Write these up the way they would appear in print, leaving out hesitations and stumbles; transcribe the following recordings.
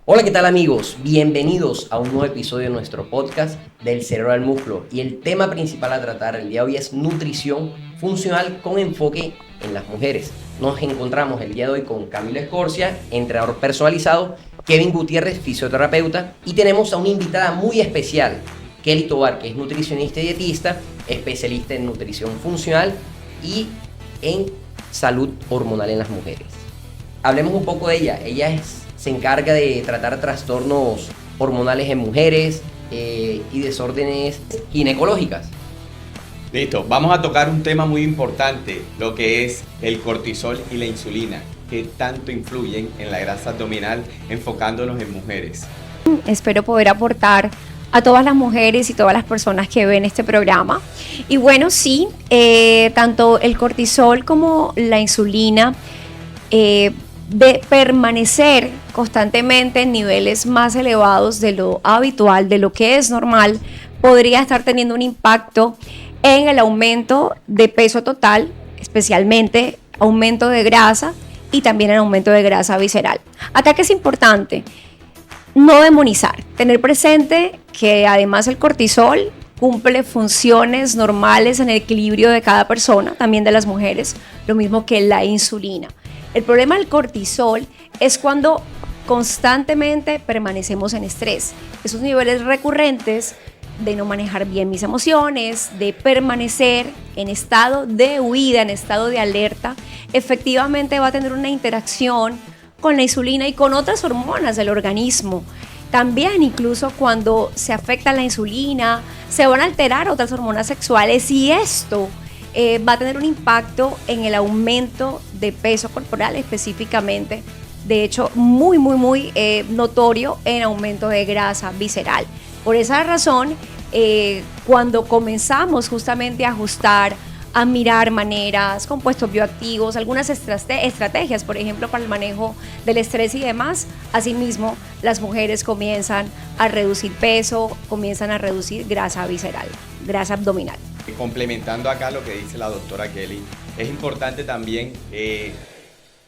Hola, ¿qué tal amigos? Bienvenidos a un nuevo episodio de nuestro podcast del cerebro al músculo. Y el tema principal a tratar el día de hoy es nutrición funcional con enfoque en las mujeres. Nos encontramos el día de hoy con Camilo Escorcia, entrenador personalizado, Kevin Gutiérrez, fisioterapeuta, y tenemos a una invitada muy especial, Kelly Tobar, que es nutricionista y dietista, especialista en nutrición funcional y en salud hormonal en las mujeres. Hablemos un poco de ella. Se encarga de tratar trastornos hormonales en mujeres y desórdenes ginecológicas. Listo, vamos a tocar un tema muy importante, lo que es el cortisol y la insulina, que tanto influyen en la grasa abdominal, enfocándonos en mujeres. Espero poder aportar a todas las mujeres y todas las personas que ven este programa. Y bueno, sí, tanto el cortisol como la insulina de permanecer constantemente en niveles más elevados de lo habitual, de lo que es normal, podría estar teniendo un impacto en el aumento de peso total, especialmente aumento de grasa y también el aumento de grasa visceral. Acá que es importante no demonizar, tener presente que además el cortisol cumple funciones normales en el equilibrio de cada persona, también de las mujeres, lo mismo que la insulina. El problema del cortisol es cuando constantemente permanecemos en estrés. Esos niveles recurrentes de no manejar bien mis emociones, de permanecer en estado de huida, en estado de alerta, efectivamente va a tener una interacción con la insulina y con otras hormonas del organismo. También incluso cuando se afecta la insulina, se van a alterar otras hormonas sexuales y esto va a tener un impacto en el aumento de peso corporal específicamente, de hecho muy notorio en aumento de grasa visceral. Por esa razón, cuando comenzamos justamente a ajustar, a mirar maneras, compuestos bioactivos, algunas estrategias, por ejemplo, para el manejo del estrés y demás, asimismo las mujeres comienzan a reducir peso, comienzan a reducir grasa visceral, grasa abdominal. Complementando acá lo que dice la doctora Kelly, es importante también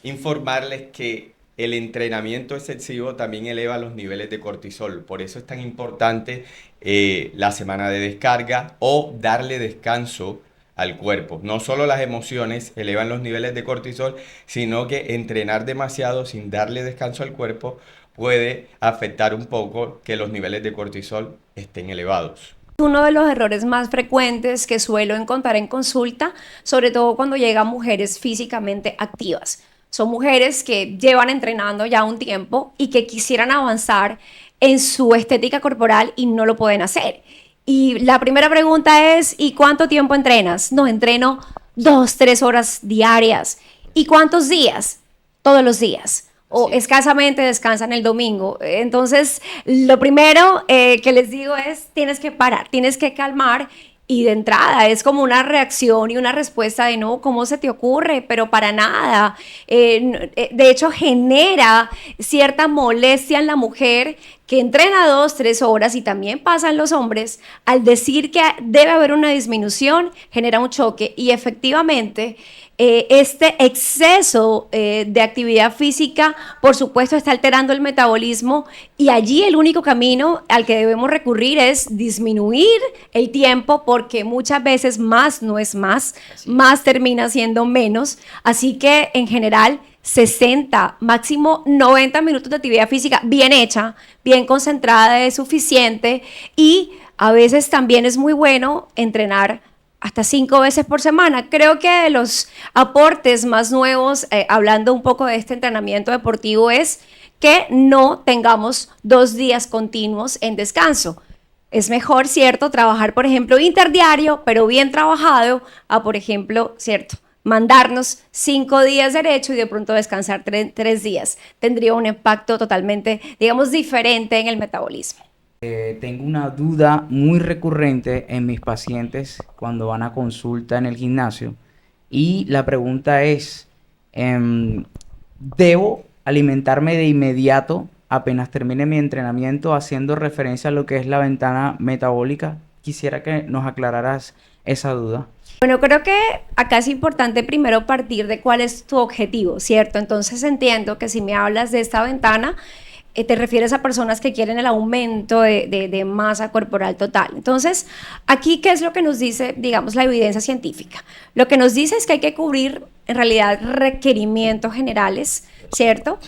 informarles que el entrenamiento excesivo también eleva los niveles de cortisol. Por eso es tan importante la semana de descarga o darle descanso al cuerpo. No solo las emociones elevan los niveles de cortisol, sino que entrenar demasiado sin darle descanso al cuerpo puede afectar un poco que los niveles de cortisol estén elevados. Uno de los errores más frecuentes que suelo encontrar en consulta, sobre todo cuando llegan mujeres físicamente activas. Son mujeres que llevan entrenando ya un tiempo y que quisieran avanzar en su estética corporal y no lo pueden hacer. Y la primera pregunta es, ¿y cuánto tiempo entrenas? No, entreno 2-3 horas diarias. ¿Y cuántos días? Todos los días. O escasamente descansan el domingo. Entonces, lo primero que les digo es, tienes que parar, tienes que calmar. Y de entrada es como una reacción y una respuesta de no, ¿cómo se te ocurre? Pero para nada. De hecho, genera cierta molestia en la mujer que entrena 2-3 horas y también pasa en los hombres. Al decir que debe haber una disminución, genera un choque y efectivamente este exceso de actividad física, por supuesto, está alterando el metabolismo y allí el único camino al que debemos recurrir es disminuir el tiempo porque muchas veces más no es más, más termina siendo menos. Así que en general 60, máximo 90 minutos de actividad física bien hecha, bien concentrada es suficiente y a veces también es muy bueno entrenar hasta 5 veces por semana. Creo que de los aportes más nuevos, hablando un poco de este entrenamiento deportivo, es que no tengamos 2 días continuos en descanso. Es mejor, ¿cierto?, trabajar, por ejemplo, interdiario, pero bien trabajado, a, por ejemplo, ¿cierto?, mandarnos 5 días derecho y de pronto descansar 3 días. Tendría un impacto totalmente, digamos, diferente en el metabolismo. Tengo una duda muy recurrente en mis pacientes cuando van a consulta en el gimnasio y la pregunta es, ¿debo alimentarme de inmediato apenas termine mi entrenamiento haciendo referencia a lo que es la ventana metabólica? Quisiera que nos aclararas esa duda. Bueno, creo que acá es importante primero partir de cuál es tu objetivo, ¿cierto? Entonces entiendo que si me hablas de esta ventana, te refieres a personas que quieren el aumento de masa corporal total. Entonces, aquí, ¿qué es lo que nos dice, digamos, la evidencia científica? Lo que nos dice es que hay que cubrir, en realidad, requerimientos generales, ¿cierto?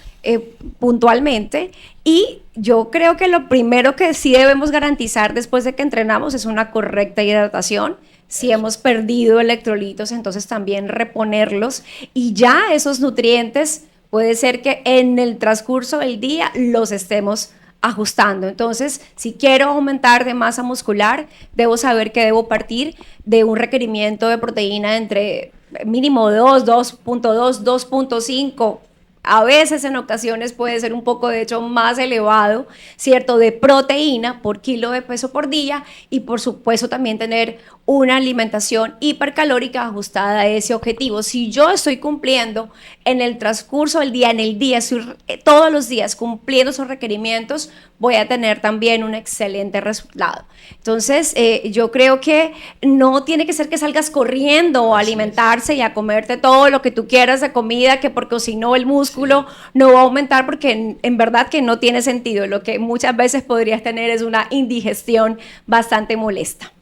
Puntualmente. Y yo creo que lo primero que sí debemos garantizar después de que entrenamos es una correcta hidratación. Si hemos perdido electrolitos, entonces también reponerlos. Y ya esos nutrientes puede ser que en el transcurso del día los estemos ajustando. Entonces, si quiero aumentar de masa muscular, debo saber que debo partir de un requerimiento de proteína entre mínimo 2, 2.2, 2.5. A veces, en ocasiones, puede ser un poco, de hecho, más elevado, ¿cierto? De proteína por kilo de peso por día y, por supuesto, también tener una alimentación hipercalórica ajustada a ese objetivo. Si yo estoy cumpliendo en el transcurso del día, estoy todos los días cumpliendo esos requerimientos, voy a tener también un excelente resultado. Entonces, yo creo que no tiene que ser que salgas corriendo a alimentarse y a comerte todo lo que tú quieras de comida, que porque si no el músculo no va a aumentar, porque en verdad que no tiene sentido. Lo que muchas veces podrías tener es una indigestión bastante molesta.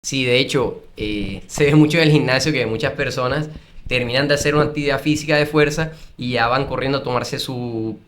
Sí, de hecho, se ve mucho en el gimnasio que muchas personas terminan de hacer una actividad física de fuerza y ya van corriendo a tomarse su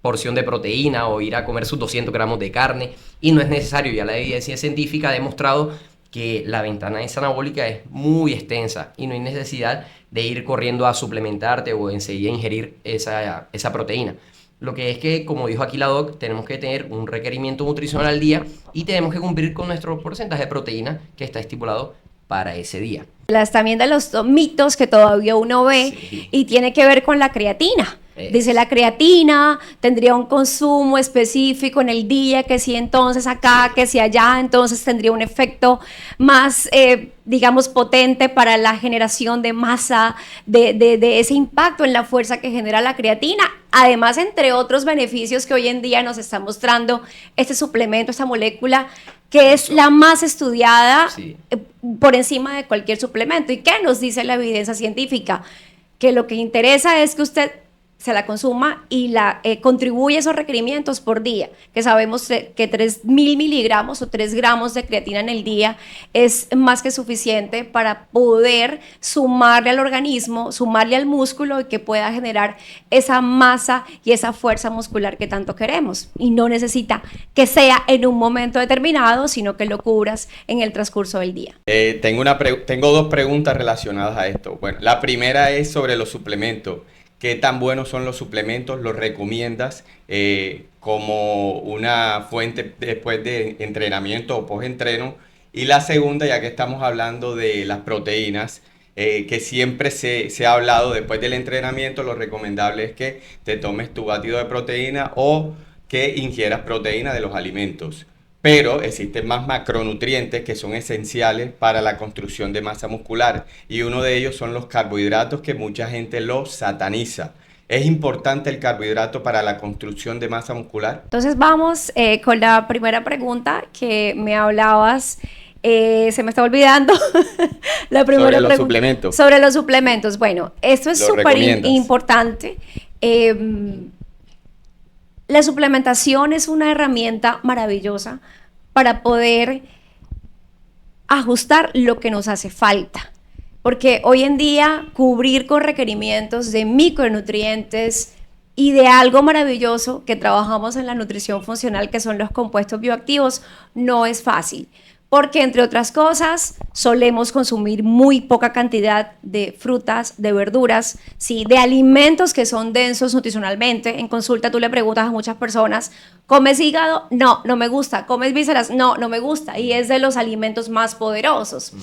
porción de proteína o ir a comer sus 200 gramos de carne, y no es necesario. Ya la evidencia científica ha demostrado que la ventana anabólica es muy extensa y no hay necesidad de ir corriendo a suplementarte o enseguida ingerir esa proteína. Lo que es que, como dijo aquí la doc, tenemos que tener un requerimiento nutricional al día y tenemos que cumplir con nuestro porcentaje de proteína que está estipulado para ese día. También de los mitos que todavía uno ve, sí, y tiene que ver con la creatina. Dice, la creatina tendría un consumo específico en el día, que si entonces acá, que si allá, entonces tendría un efecto más, digamos, potente para la generación de masa, de ese impacto en la fuerza que genera la creatina. Además, entre otros beneficios que hoy en día nos está mostrando este suplemento, esta molécula, que es la más estudiada, sí, por encima de cualquier suplemento. ¿Y qué nos dice la evidencia científica? Que lo que interesa es que usted se la consuma y contribuye a esos requerimientos por día, que sabemos que 3.000 miligramos o 3 gramos de creatina en el día es más que suficiente para poder sumarle al organismo, sumarle al músculo y que pueda generar esa masa y esa fuerza muscular que tanto queremos. Y no necesita que sea en un momento determinado, sino que lo cubras en el transcurso del día. Tengo 2 preguntas relacionadas a esto. Bueno, la primera es sobre los suplementos. ¿Qué tan buenos son los suplementos? ¿Los recomiendas como una fuente después de entrenamiento o post-entreno? Y la segunda, ya que estamos hablando de las proteínas, que siempre se ha hablado después del entrenamiento, lo recomendable es que te tomes tu batido de proteína o que ingieras proteína de los alimentos. Pero existen más macronutrientes que son esenciales para la construcción de masa muscular y uno de ellos son los carbohidratos, que mucha gente los sataniza. ¿Es importante el carbohidrato para la construcción de masa muscular? Entonces vamos con la primera pregunta que me hablabas. Se me está olvidando la primera sobre los pregunta. Suplementos. Sobre los suplementos. Bueno, esto es súper importante. La suplementación es una herramienta maravillosa para poder ajustar lo que nos hace falta. Porque hoy en día cubrir con requerimientos de micronutrientes y de algo maravilloso que trabajamos en la nutrición funcional, que son los compuestos bioactivos, no es fácil. Porque, entre otras cosas, solemos consumir muy poca cantidad de frutas, de verduras, ¿sí? De alimentos que son densos nutricionalmente. En consulta tú le preguntas a muchas personas, ¿comes hígado? No, no me gusta. ¿Comes vísceras? No, no me gusta. Y es de los alimentos más poderosos.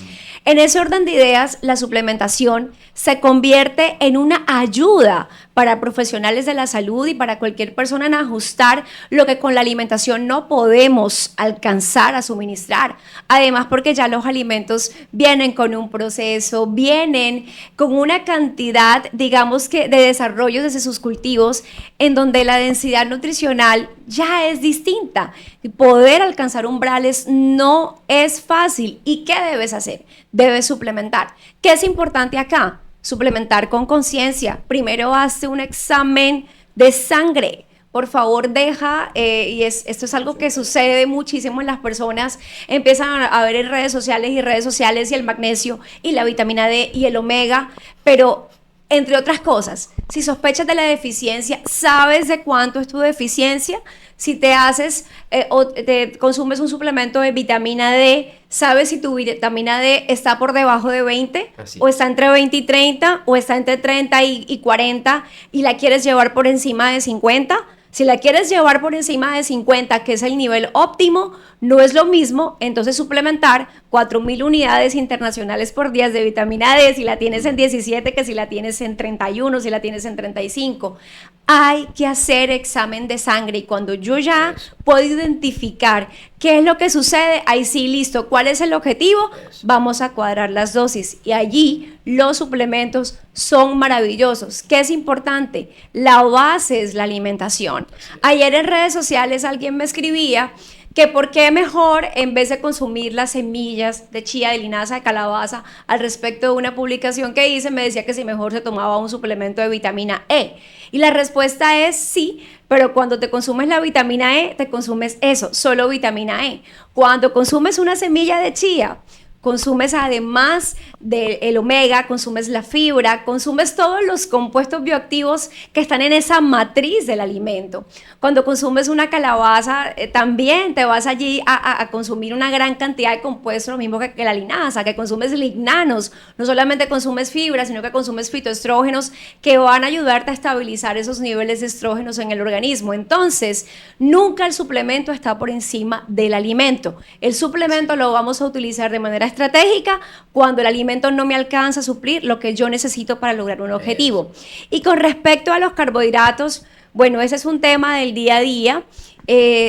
En ese orden de ideas, la suplementación se convierte en una ayuda para profesionales de la salud y para cualquier persona en ajustar lo que con la alimentación no podemos alcanzar a suministrar. Además, porque ya los alimentos vienen con un proceso, vienen con una cantidad, digamos que, de desarrollos desde sus cultivos, en donde la densidad nutricional ya es distinta. Poder alcanzar umbrales no es fácil. ¿Y qué debes hacer? Debes suplementar. ¿Qué es importante acá? Suplementar con conciencia. Primero hazte un examen de sangre. Por favor, deja, esto es algo que sucede muchísimo en las personas, empiezan a ver en redes sociales y el magnesio y la vitamina D y el omega, pero entre otras cosas, si sospechas de la deficiencia, ¿sabes de cuánto es tu deficiencia? Si te haces o te consumes un suplemento de vitamina D, ¿sabes si tu vitamina D está por debajo de 20? O está entre 20 y 30, o está entre 30 y 40 y la quieres llevar por encima de 50. Si la quieres llevar por encima de 50, que es el nivel óptimo, no es lo mismo, entonces suplementar 4.000 unidades internacionales por día de vitamina D, si la tienes en 17, que si la tienes en 31, si la tienes en 35. Hay que hacer examen de sangre y cuando yo ya puedo identificar qué es lo que sucede, ahí sí, listo, ¿cuál es el objetivo? Vamos a cuadrar las dosis y allí los suplementos son maravillosos. ¿Qué es importante? La base es la alimentación. Ayer en redes sociales alguien me escribía que por qué mejor, en vez de consumir las semillas de chía, de linaza, de calabaza, al respecto de una publicación que hice, me decía que si mejor se tomaba un suplemento de vitamina E. Y la respuesta es sí, pero cuando te consumes la vitamina E, te consumes eso, solo vitamina E. Cuando consumes una semilla de chía, consumes además del omega, consumes la fibra, consumes todos los compuestos bioactivos que están en esa matriz del alimento. Cuando consumes una calabaza, también te vas allí a consumir una gran cantidad de compuestos, lo mismo que la linaza, que consumes lignanos, no solamente consumes fibra, sino que consumes fitoestrógenos que van a ayudarte a estabilizar esos niveles de estrógenos en el organismo. Entonces, nunca el suplemento está por encima del alimento. El suplemento lo vamos a utilizar de manera estratégica cuando el alimento no me alcanza a suplir lo que yo necesito para lograr un objetivo. Y con respecto a los carbohidratos, bueno, ese es un tema del día a día.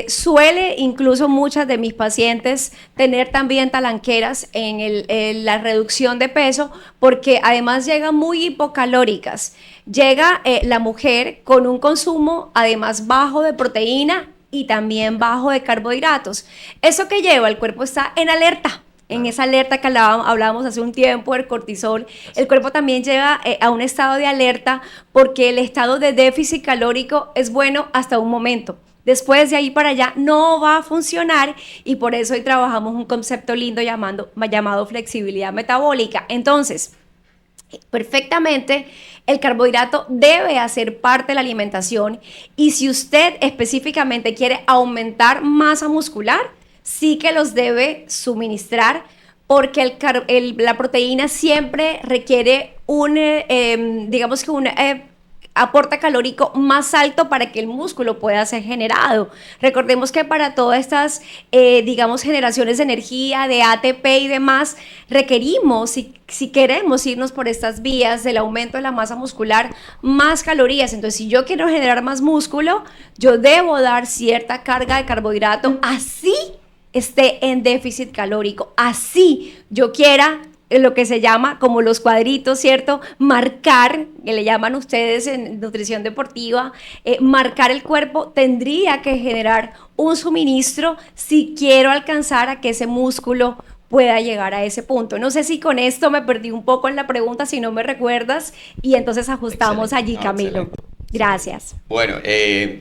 Suele incluso muchas de mis pacientes tener también talanqueras en la reducción de peso porque además llegan muy hipocalóricas. Llega la mujer con un consumo además bajo de proteína y también bajo de carbohidratos. ¿Eso que lleva? El cuerpo está en alerta. En esa alerta que hablábamos hace un tiempo del cortisol, el cuerpo también llega a un estado de alerta porque el estado de déficit calórico es bueno hasta un momento. Después de ahí para allá no va a funcionar y por eso hoy trabajamos un concepto lindo llamado flexibilidad metabólica. Entonces, perfectamente, el carbohidrato debe hacer parte de la alimentación y si usted específicamente quiere aumentar masa muscular, sí que los debe suministrar porque la proteína siempre requiere digamos que un aporte calórico más alto para que el músculo pueda ser generado. Recordemos que para todas estas, digamos, generaciones de energía, de ATP y demás, requerimos, si queremos irnos por estas vías del aumento de la masa muscular, más calorías. Entonces, si yo quiero generar más músculo, yo debo dar cierta carga de carbohidrato, así esté en déficit calórico, así yo quiera lo que se llama como los cuadritos, ¿cierto? Marcar, que le llaman ustedes en nutrición deportiva, marcar el cuerpo, tendría que generar un suministro si quiero alcanzar a que ese músculo pueda llegar a ese punto. No sé si con esto me perdí un poco en la pregunta, si no me recuerdas, y entonces ajustamos allí, Camilo. Gracias. Bueno,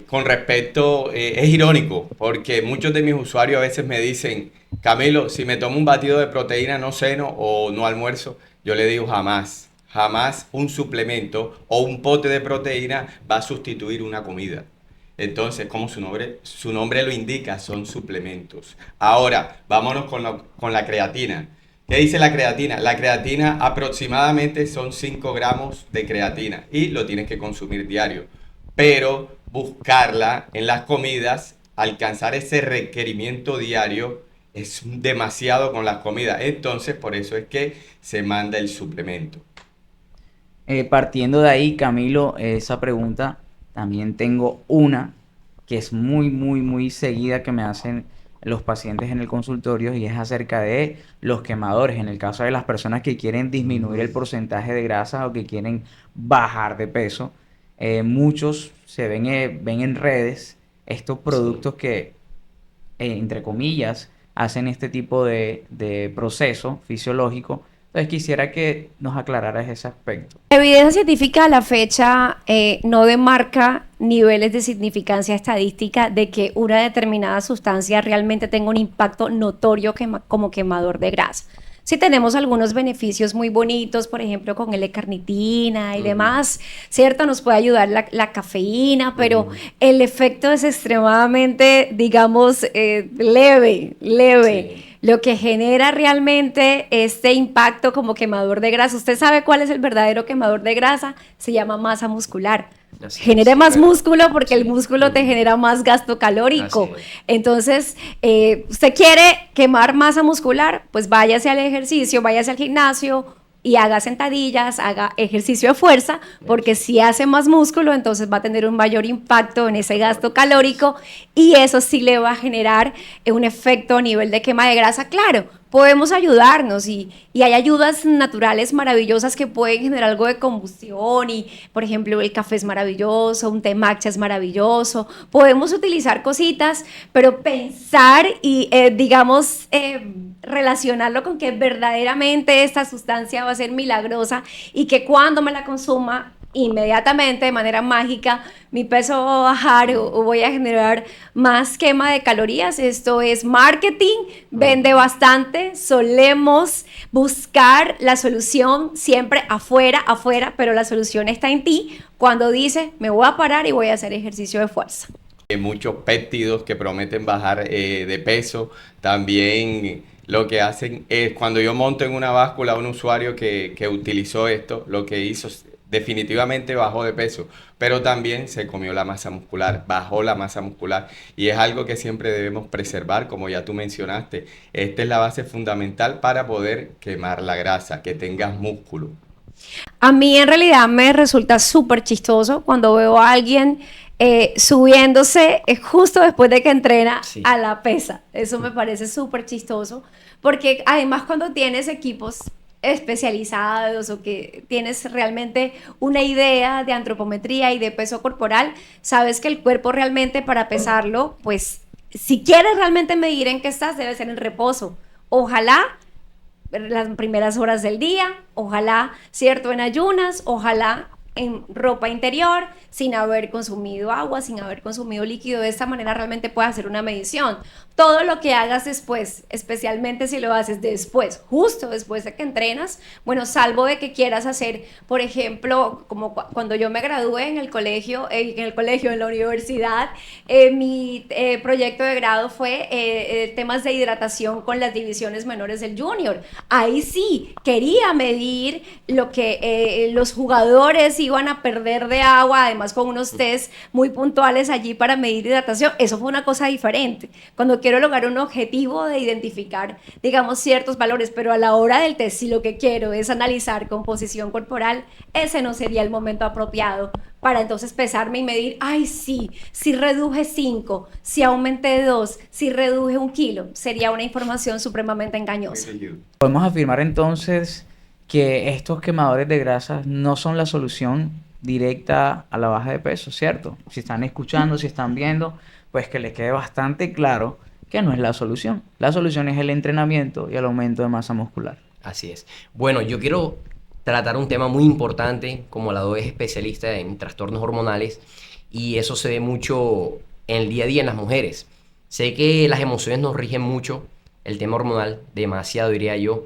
con respecto, es irónico, porque muchos de mis usuarios a veces me dicen, Camilo, si me tomo un batido de proteína no ceno o no almuerzo, yo le digo jamás, jamás un suplemento o un pote de proteína va a sustituir una comida. Entonces, como su nombre lo indica, son suplementos. Ahora, vámonos con la creatina. ¿Qué dice la creatina? La creatina aproximadamente son 5 gramos de creatina y lo tienes que consumir diario. Pero buscarla en las comidas, alcanzar ese requerimiento diario es demasiado con las comidas. Entonces, por eso es que se manda el suplemento. Partiendo de ahí, Camilo, esa pregunta, también tengo una que es muy seguida que me hacen los pacientes en el consultorio y es acerca de los quemadores. En el caso de las personas que quieren disminuir el porcentaje de grasa o que quieren bajar de peso, muchos ven en redes estos productos que, entre comillas, hacen este tipo de proceso fisiológico Entonces quisiera que nos aclararas ese aspecto. La evidencia científica a la fecha no demarca niveles de significancia estadística de que una determinada sustancia realmente tenga un impacto notorio como quemador de grasa. Sí tenemos algunos beneficios muy bonitos, por ejemplo, con L-carnitina y demás, ¿cierto? Nos puede ayudar la cafeína, pero el efecto es extremadamente, digamos, leve. Sí. Lo que genera realmente este impacto como quemador de grasa. ¿Usted sabe cuál es el verdadero quemador de grasa? Se llama masa muscular. Así Genere es. más músculo porque el Sí. músculo te genera más gasto calórico. Así es. Entonces, usted quiere quemar masa muscular, pues váyase al ejercicio, váyase al gimnasio y haga sentadillas, haga ejercicio de fuerza, porque si hace más músculo, entonces va a tener un mayor impacto en ese gasto calórico y eso sí le va a generar un efecto a nivel de quema de grasa. Claro, podemos ayudarnos y hay ayudas naturales maravillosas que pueden generar algo de combustión y, por ejemplo, el café es maravilloso, un té matcha es maravilloso. Podemos utilizar cositas, pero pensar y, digamos, relacionarlo con que verdaderamente esta sustancia va a ser milagrosa y que cuando me la consuma inmediatamente, de manera mágica, mi peso va a bajar o voy a generar más quema de calorías. Esto es marketing, vende bastante, solemos buscar la solución siempre afuera, pero la solución está en ti cuando dices, me voy a parar y voy a hacer ejercicio de fuerza. Muchos péptidos que prometen bajar de peso, también lo que hacen es, cuando yo monto en una báscula a un usuario que utilizó esto, lo que hizo definitivamente bajó de peso, pero también se comió la masa muscular, bajó la masa muscular y es algo que siempre debemos preservar, como ya tú mencionaste. Esta es la base fundamental para poder quemar la grasa, que tengas músculo. A mí en realidad me resulta súper chistoso cuando veo a alguien subiéndose justo después de que entrena Sí. a la pesa. Eso me parece súper chistoso, porque además cuando tienes equipos especializados o que tienes realmente una idea de antropometría y de peso corporal, sabes que el cuerpo realmente para pesarlo, pues si quieres realmente medir en qué estás, debe ser en reposo. Ojalá las primeras horas del día, ojalá, ¿cierto? En ayunas, ojalá en ropa interior, sin haber consumido agua, sin haber consumido líquido. De esta manera realmente puedes hacer una medición. Todo lo que hagas después, especialmente si lo haces después, justo después de que entrenas, bueno, salvo de que quieras hacer, por ejemplo, como cuando yo me gradué en el colegio, en la universidad, mi proyecto de grado fue temas de hidratación con las divisiones menores del junior. Ahí sí, quería medir lo que los jugadores iban a perder de agua, además con unos test muy puntuales allí para medir hidratación. Eso fue una cosa diferente. Cuando quiero lograr un objetivo de identificar, digamos, ciertos valores, pero a la hora del test, si lo que quiero es analizar composición corporal, ese no sería el momento apropiado para entonces pesarme y medir, ay, sí, si reduje 5, si aumenté 2, si reduje 1 kilo, sería una información supremamente engañosa. Podemos afirmar entonces que estos quemadores de grasas no son la solución directa a la baja de peso, ¿cierto? Si están escuchando, si están viendo, pues que les quede bastante claro que no es la solución. La solución es el entrenamiento y el aumento de masa muscular. Así es. Bueno, yo quiero tratar un tema muy importante, como la DO es especialista en trastornos hormonales, y eso se ve mucho en el día a día en las mujeres. Sé que las emociones nos rigen mucho, el tema hormonal, demasiado diría yo.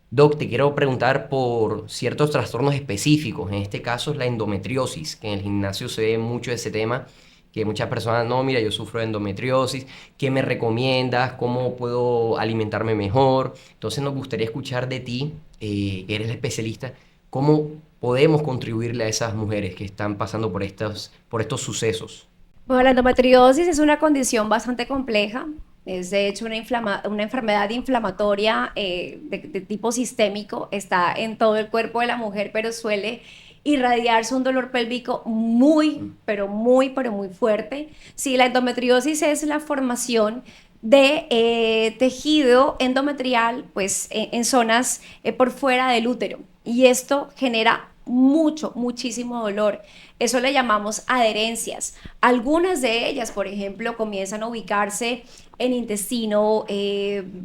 Doc, te quiero preguntar por ciertos trastornos específicos. En este caso es la endometriosis, que en el gimnasio se ve mucho ese tema, que muchas personas, no, mira, yo sufro de endometriosis, ¿qué me recomiendas? ¿Cómo puedo alimentarme mejor? Entonces nos gustaría escuchar de ti, que eres la especialista, ¿cómo podemos contribuirle a esas mujeres que están pasando por estos sucesos? Bueno, la endometriosis es una condición bastante compleja. Es de hecho una enfermedad inflamatoria de tipo sistémico. Está en todo el cuerpo de la mujer, pero suele irradiarse un dolor pélvico muy, pero muy fuerte. Sí, la endometriosis es la formación de tejido endometrial pues, en zonas por fuera del útero. Y esto genera muchísimo dolor. Eso le llamamos adherencias. Algunas de ellas, por ejemplo, comienzan a ubicarse en intestino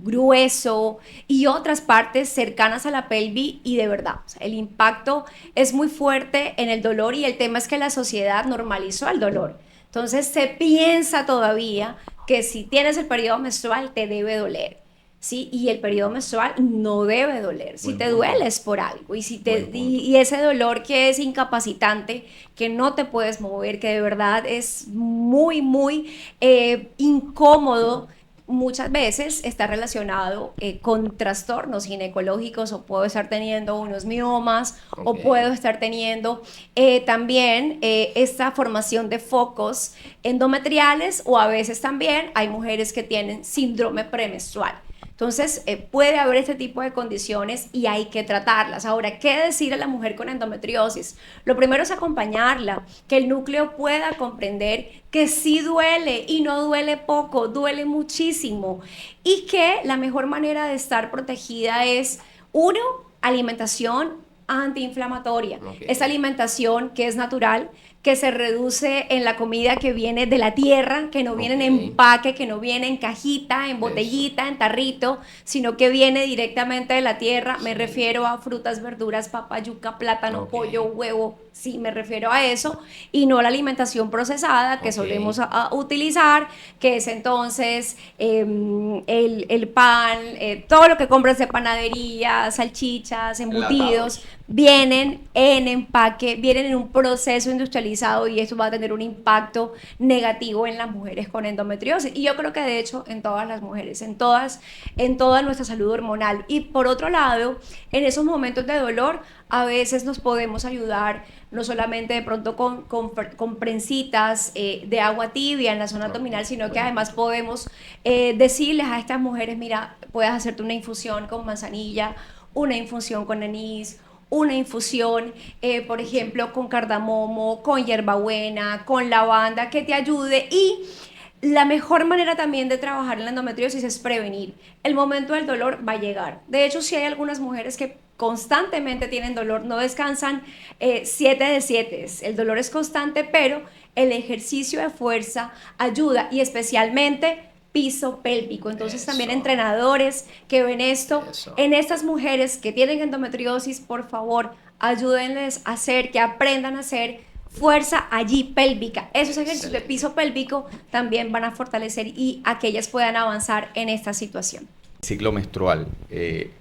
grueso y otras partes cercanas a la pelvis y de verdad, o sea, el impacto es muy fuerte en el dolor y el tema es que la sociedad normalizó el dolor. Entonces se piensa todavía que si tienes el periodo menstrual te debe doler. ¿Sí? Y el periodo menstrual no debe doler. Si te duele es por algo. Y ese dolor que es incapacitante, que no te puedes mover, que de verdad es muy incómodo, muchas veces está relacionado con trastornos ginecológicos o puedo estar teniendo unos miomas o puedo estar teniendo también esta formación de focos endometriales o a veces también hay mujeres que tienen síndrome premenstrual. Entonces, puede haber este tipo de condiciones y hay que tratarlas. Ahora, ¿qué decir a la mujer con endometriosis? Lo primero es acompañarla, que el núcleo pueda comprender que sí duele y no duele poco, duele muchísimo y que la mejor manera de estar protegida es, uno, alimentación antiinflamatoria. Esa alimentación que es natural, que se reduce en la comida que viene de la tierra, que no viene en empaque, que no viene en cajita, en botellita, en tarrito, sino que viene directamente de la tierra. Me refiero a frutas, verduras, papa, yuca, plátano, pollo, huevo. Sí, me refiero a eso y no a la alimentación procesada que solemos utilizar, que es entonces el pan, todo lo que compras de panadería, salchichas, embutidos, vienen en empaque, vienen en un proceso industrializado y eso va a tener un impacto negativo en las mujeres con endometriosis. Y yo creo que de hecho en todas las mujeres, en toda nuestra salud hormonal. Y por otro lado, en esos momentos de dolor, a veces nos podemos ayudar no solamente de pronto con prensitas de agua tibia en la zona abdominal, sino que además podemos decirles a estas mujeres, mira, puedes hacerte una infusión con manzanilla, una infusión con anís, una infusión, por ejemplo, con cardamomo, con hierbabuena, con lavanda, que te ayude. Y la mejor manera también de trabajar en la endometriosis es prevenir. El momento del dolor va a llegar. De hecho, sí hay algunas mujeres que constantemente tienen dolor, no descansan 7 de 7. El dolor es constante, pero el ejercicio de fuerza ayuda y especialmente piso pélvico. Entonces también entrenadores que ven esto, en estas mujeres que tienen endometriosis, por favor, ayúdenles a hacer, que aprendan a hacer fuerza allí pélvica. Esos ejercicios de piso pélvico también van a fortalecer y a que ellas puedan avanzar en esta situación. Ciclo menstrual.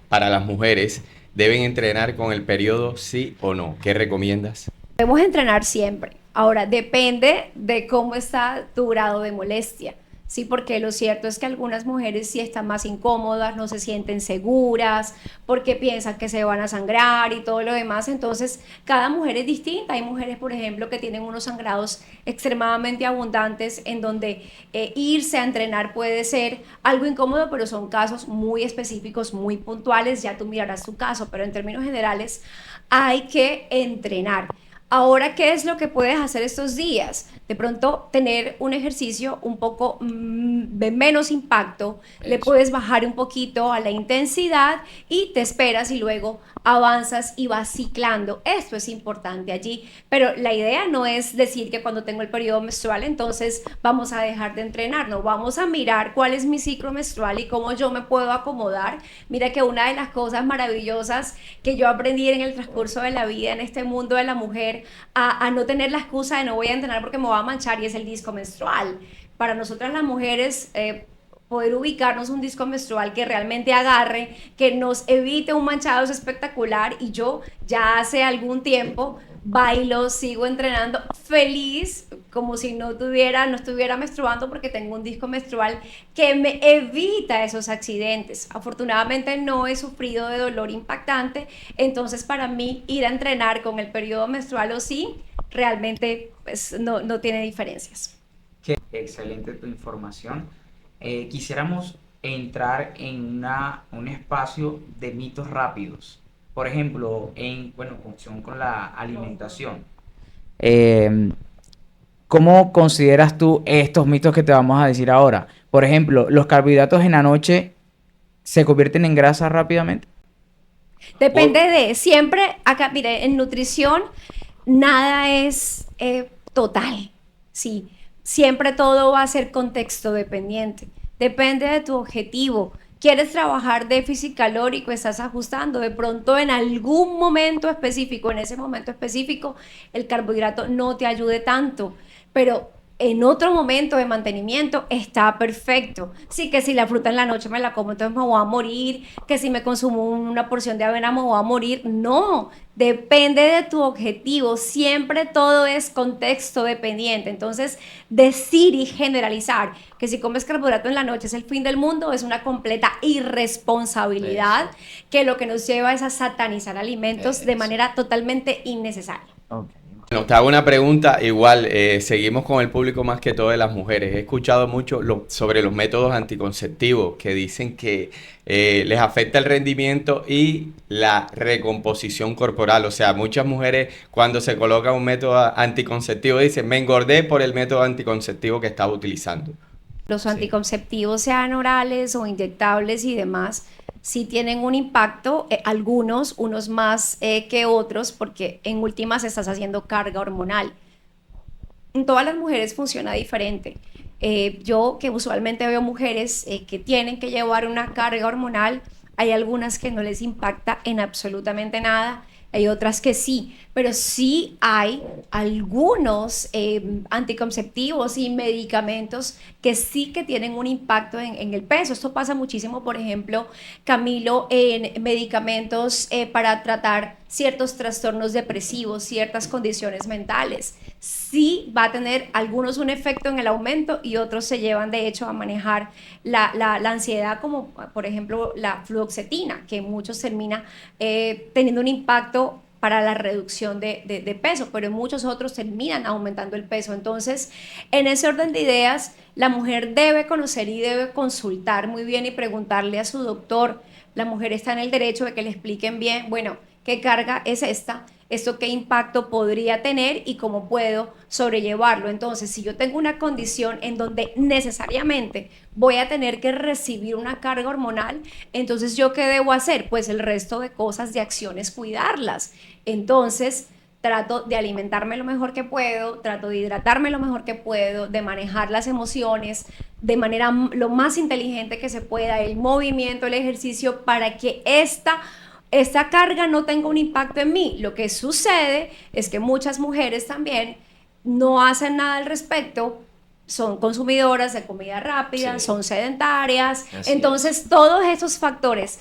Para las mujeres, ¿deben entrenar con el periodo sí o no? ¿Qué recomiendas? Debemos entrenar siempre. Ahora, depende de cómo está tu grado de molestia. Sí, porque lo cierto es que algunas mujeres sí están más incómodas, no se sienten seguras, porque piensan que se van a sangrar y todo lo demás. Entonces, cada mujer es distinta. Hay mujeres, por ejemplo, que tienen unos sangrados extremadamente abundantes en donde irse a entrenar puede ser algo incómodo, pero son casos muy específicos, muy puntuales. Ya tú mirarás tu caso, pero en términos generales hay que entrenar. Ahora, ¿qué es lo que puedes hacer estos días? De pronto, tener un ejercicio un poco de menos impacto, le puedes bajar un poquito a la intensidad y te esperas y luego avanzas y vas ciclando. Esto es importante allí, pero la idea no es decir que cuando tengo el periodo menstrual, entonces vamos a dejar de entrenar, no, vamos a mirar cuál es mi ciclo menstrual y cómo yo me puedo acomodar. Mira que una de las cosas maravillosas que yo aprendí en el transcurso de la vida, en este mundo de la mujer, a no tener la excusa de no voy a entrenar porque me voy a manchar, y es el disco menstrual. Para nosotras las mujeres, poder ubicarnos un disco menstrual que realmente agarre, que nos evite un manchado es espectacular. Y yo ya hace algún tiempo bailo, sigo entrenando feliz, como si no estuviera menstruando, porque tengo un disco menstrual que me evita esos accidentes. Afortunadamente no he sufrido de dolor impactante, entonces para mí ir a entrenar con el periodo menstrual o sí, realmente pues, no tiene diferencias. Qué excelente tu información. Quisiéramos entrar en un espacio de mitos rápidos. Por ejemplo, en función con la alimentación. ¿Cómo consideras tú estos mitos que te vamos a decir ahora? Por ejemplo, ¿los carbohidratos en la noche se convierten en grasa rápidamente? Depende siempre, acá, mire, en nutrición nada es total, sí. Siempre todo va a ser contexto dependiente. Depende de tu objetivo. ¿Quieres trabajar déficit calórico? Estás ajustando. De pronto, en algún momento específico, en ese momento específico, el carbohidrato no te ayude tanto. Pero en otro momento de mantenimiento está perfecto. Sí, que si la fruta en la noche me la como, entonces me voy a morir. Que si me consumo una porción de avena me voy a morir. No, depende de tu objetivo. Siempre todo es contexto dependiente. Entonces, decir y generalizar que si comes carbohidrato en la noche es el fin del mundo es una completa irresponsabilidad que lo que nos lleva es a satanizar alimentos de manera totalmente innecesaria. Ok. Bueno, te hago una pregunta, igual, seguimos con el público más que todo de las mujeres. He escuchado mucho sobre los métodos anticonceptivos que dicen que les afecta el rendimiento y la recomposición corporal. O sea, muchas mujeres cuando se colocan un método anticonceptivo dicen, me engordé por el método anticonceptivo que estaba utilizando. Los Sí. anticonceptivos, sean orales o inyectables y demás, sí tienen un impacto, algunos, unos más que otros, porque en últimas estás haciendo carga hormonal. En todas las mujeres funciona diferente. Yo que usualmente veo mujeres que tienen que llevar una carga hormonal, hay algunas que no les impacta en absolutamente nada, hay otras que sí, pero sí hay algunos anticonceptivos y medicamentos que sí que tienen un impacto en el peso. Esto pasa muchísimo, por ejemplo, Camilo, en medicamentos para tratar ciertos trastornos depresivos, ciertas condiciones mentales. Sí va a tener algunos un efecto en el aumento y otros se llevan de hecho a manejar la ansiedad, como por ejemplo la fluoxetina, que muchos termina teniendo un impacto para la reducción de peso, pero en muchos otros terminan aumentando el peso. Entonces, en ese orden de ideas, la mujer debe conocer y debe consultar muy bien y preguntarle a su doctor. La mujer está en el derecho de que le expliquen bien, bueno, qué carga es esta, esto qué impacto podría tener y cómo puedo sobrellevarlo. Entonces, si yo tengo una condición en donde necesariamente voy a tener que recibir una carga hormonal, entonces ¿yo qué debo hacer? Pues el resto de cosas, de acciones, cuidarlas. Entonces, trato de alimentarme lo mejor que puedo, trato de hidratarme lo mejor que puedo, de manejar las emociones de manera lo más inteligente que se pueda, el movimiento, el ejercicio, para que esta carga no tenga un impacto en mí. Lo que sucede es que muchas mujeres también no hacen nada al respecto, son consumidoras de comida rápida, Sí. son sedentarias. Así Entonces, todos esos factores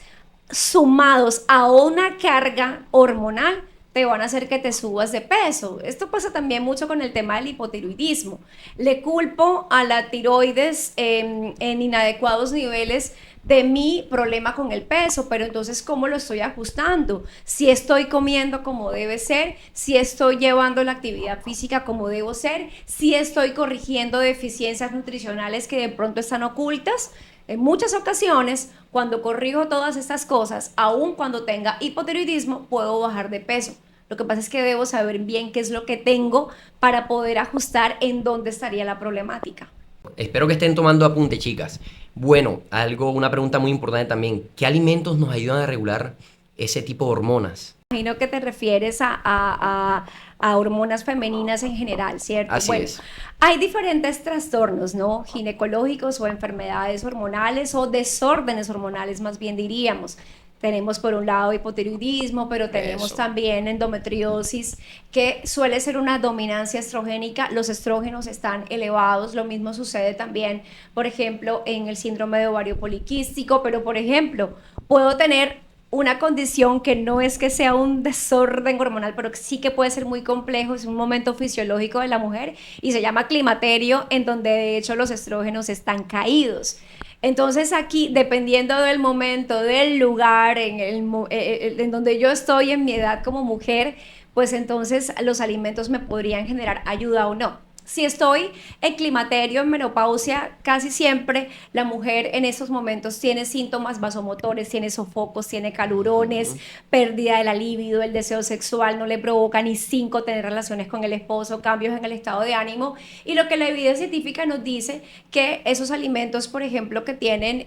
sumados a una carga hormonal te van a hacer que te subas de peso. Esto pasa también mucho con el tema del hipotiroidismo. Le culpo a la tiroides en inadecuados niveles de mi problema con el peso, pero entonces ¿cómo lo estoy ajustando? Si estoy comiendo como debe ser, si estoy llevando la actividad física como debo ser, si estoy corrigiendo deficiencias nutricionales que de pronto están ocultas. En muchas ocasiones, cuando corrijo todas estas cosas, aun cuando tenga hipotiroidismo, puedo bajar de peso. Lo que pasa es que debo saber bien qué es lo que tengo para poder ajustar en dónde estaría la problemática. Espero que estén tomando apunte, chicas. Bueno, una pregunta muy importante también. ¿Qué alimentos nos ayudan a regular ese tipo de hormonas? Imagino que te refieres a hormonas femeninas en general, ¿cierto? Así Bueno, es. hay diferentes trastornos, ¿no? Ginecológicos o enfermedades hormonales o desórdenes hormonales, más bien diríamos. Tenemos por un lado hipotiroidismo, pero tenemos Eso. también endometriosis, que suele ser una dominancia estrogénica. Los estrógenos están elevados. Lo mismo sucede también, por ejemplo, en el síndrome de ovario poliquístico. Pero, por ejemplo, puedo tener una condición que no es que sea un desorden hormonal, pero sí que puede ser muy complejo, es un momento fisiológico de la mujer y se llama climaterio, en donde de hecho los estrógenos están caídos. Entonces aquí, dependiendo del momento, del lugar, en donde yo estoy en mi edad como mujer, pues entonces los alimentos me podrían generar ayuda o no. Si estoy en climaterio, en menopausia, casi siempre la mujer en esos momentos tiene síntomas vasomotores, tiene sofocos, tiene calurones, pérdida de la libido, el deseo sexual, no le provoca ni 5 tener relaciones con el esposo, cambios en el estado de ánimo. Y lo que la evidencia científica nos dice que esos alimentos, por ejemplo, que tienen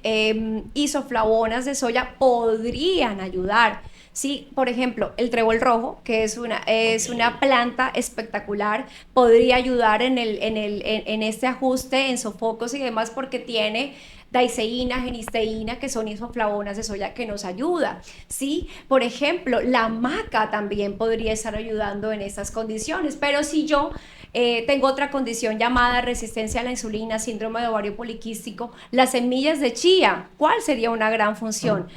isoflavonas de soya, podrían ayudar. Sí, por ejemplo, el trébol rojo, que es una planta espectacular, podría ayudar en este ajuste, en sofocos y demás, porque tiene daiseína, genisteína, que son isoflavonas de soya que nos ayuda, ¿sí? Por ejemplo, la maca también podría estar ayudando en estas condiciones, pero si yo tengo otra condición llamada resistencia a la insulina, síndrome de ovario poliquístico, las semillas de chía, ¿cuál sería una gran función?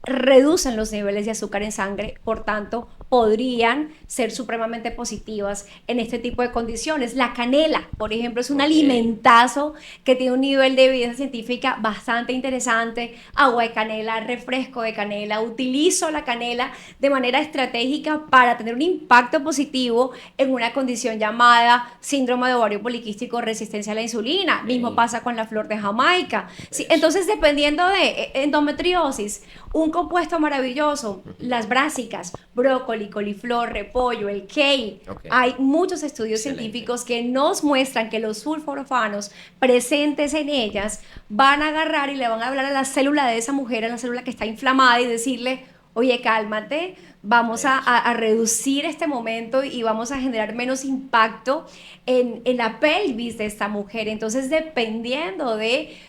Reducen los niveles de azúcar en sangre, por tanto, podrían ser supremamente positivas en este tipo de condiciones. La canela, por ejemplo, es un alimentazo que tiene un nivel de evidencia científica bastante interesante. Agua de canela, refresco de canela. Utilizo la canela de manera estratégica para tener un impacto positivo en una condición llamada síndrome de ovario poliquístico, resistencia a la insulina. Mismo pasa con la flor de Jamaica. Sí, entonces, dependiendo de endometriosis, un compuesto maravilloso, las brásicas, brócoli, coliflor, repollo, el kale. Hay muchos estudios científicos que nos muestran que los sulforafanos presentes en ellas van a agarrar y le van a hablar a la célula de esa mujer, a la célula que está inflamada, y decirle: oye, cálmate, vamos a reducir este momento y vamos a generar menos impacto en la pelvis de esta mujer. Entonces, dependiendo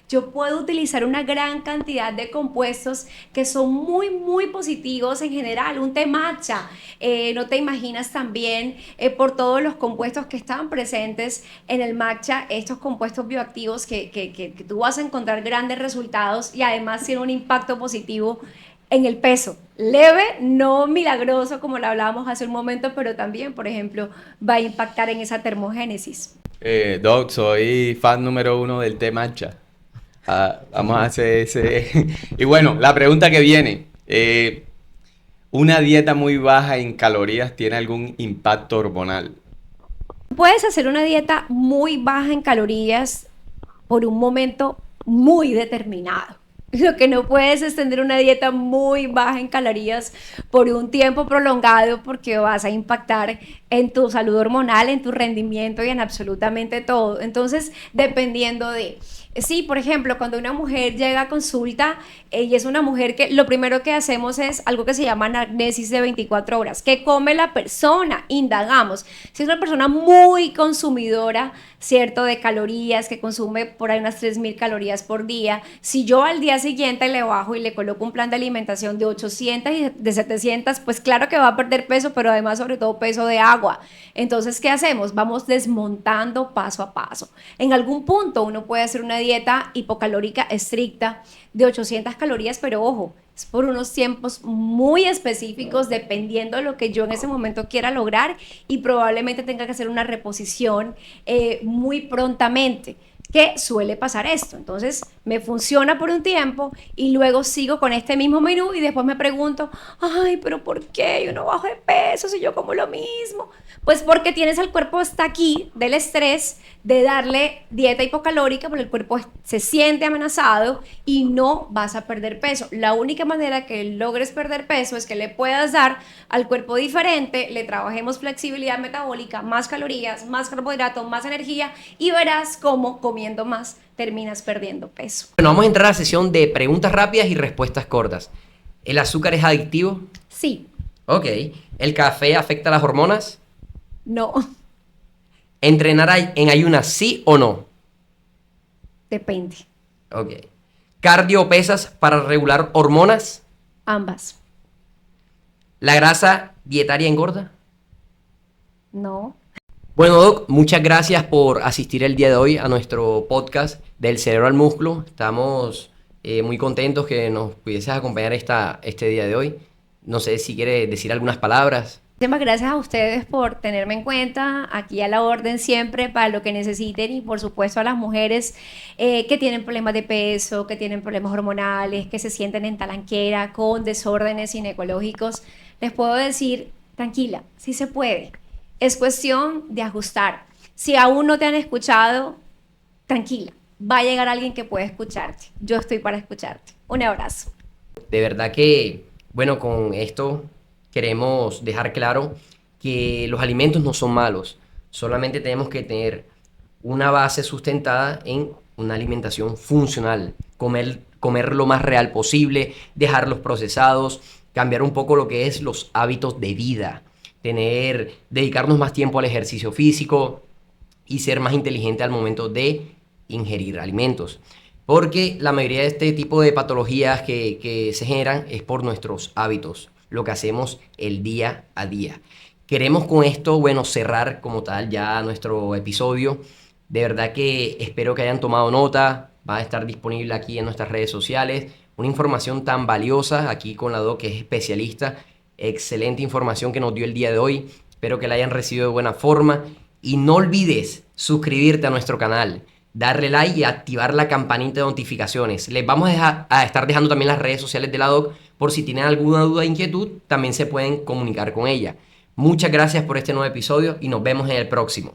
yo puedo utilizar una gran cantidad de compuestos que son muy, muy positivos en general. Un té matcha, no te imaginas también por todos los compuestos que están presentes en el matcha, estos compuestos bioactivos que tú vas a encontrar grandes resultados y además tienen un impacto positivo en el peso, leve, no milagroso como lo hablábamos hace un momento, pero también, por ejemplo, va a impactar en esa termogénesis. Doc, soy fan número 1 del té matcha. Vamos a hacer ese. Y bueno, la pregunta que viene. ¿Una dieta muy baja en calorías tiene algún impacto hormonal? Puedes hacer una dieta muy baja en calorías por un momento muy determinado. Lo que no puedes es tener una dieta muy baja en calorías por un tiempo prolongado, porque vas a impactar en tu salud hormonal, en tu rendimiento y en absolutamente todo. Entonces, dependiendo de... Sí, por ejemplo, cuando una mujer llega a consulta y es una mujer que lo primero que hacemos es algo que se llama anamnesis de 24 horas. ¿Qué come la persona? Indagamos. Si es una persona muy consumidora, ¿cierto?, de calorías, que consume por ahí unas 3.000 calorías por día, si yo al día siguiente le bajo y le coloco un plan de alimentación de 800 y de 700, pues claro que va a perder peso, pero además sobre todo peso de agua. Entonces, ¿qué hacemos? Vamos desmontando paso a paso. En algún punto uno puede hacer una dieta hipocalórica estricta de 800 calorías, pero ojo, es por unos tiempos muy específicos, dependiendo de lo que yo en ese momento quiera lograr, y probablemente tenga que hacer una reposición muy prontamente. ¿Qué suele pasar esto? Entonces, me funciona por un tiempo y luego sigo con este mismo menú y después me pregunto: ay, pero ¿por qué yo no bajo de peso si yo como lo mismo? Pues porque tienes el cuerpo hasta aquí del estrés de darle dieta hipocalórica, porque el cuerpo se siente amenazado y no vas a perder peso. La única manera que logres perder peso es que le puedas dar al cuerpo diferente, le trabajemos flexibilidad metabólica, más calorías, más carbohidratos, más energía, y verás cómo comiendo más terminas perdiendo peso. Bueno, vamos a entrar a la sesión de preguntas rápidas y respuestas cortas. ¿El azúcar es adictivo? Sí. Ok. ¿El café afecta las hormonas? No. ¿Entrenar en ayunas sí o no? Depende. Ok. ¿Cardio o pesas para regular hormonas? Ambas. ¿La grasa dietaria engorda? No. Bueno, Doc, muchas gracias por asistir el día de hoy a nuestro podcast del cerebro al músculo. Estamos muy contentos que nos pudieses acompañar este día de hoy. No sé si quiere decir algunas palabras. Muchísimas gracias a ustedes por tenerme en cuenta, aquí a la orden siempre para lo que necesiten, y por supuesto a las mujeres que tienen problemas de peso, que tienen problemas hormonales, que se sienten en talanquera con desórdenes ginecológicos. Les puedo decir: tranquila, sí se puede. Es cuestión de ajustar. Si aún no te han escuchado, tranquila, va a llegar alguien que pueda escucharte. Yo estoy para escucharte. Un abrazo. De verdad que, bueno, con esto queremos dejar claro que los alimentos no son malos. Solamente tenemos que tener una base sustentada en una alimentación funcional. Comer lo más real posible, dejar los procesados, cambiar un poco lo que es los hábitos de vida, dedicarnos más tiempo al ejercicio físico y ser más inteligente al momento de ingerir alimentos. Porque la mayoría de este tipo de patologías que se generan es por nuestros hábitos, lo que hacemos el día a día. Queremos con esto, bueno, cerrar como tal ya nuestro episodio. De verdad que espero que hayan tomado nota. Va a estar disponible aquí en nuestras redes sociales. Una información tan valiosa aquí con la Doc, que es especialista. Excelente información que nos dio el día de hoy. Espero que la hayan recibido de buena forma. Y no olvides suscribirte a nuestro canal, darle like y activar la campanita de notificaciones. Les vamos a estar dejando también las redes sociales de la Doc, por si tienen alguna duda o inquietud, también se pueden comunicar con ella. Muchas gracias por este nuevo episodio y nos vemos en el próximo.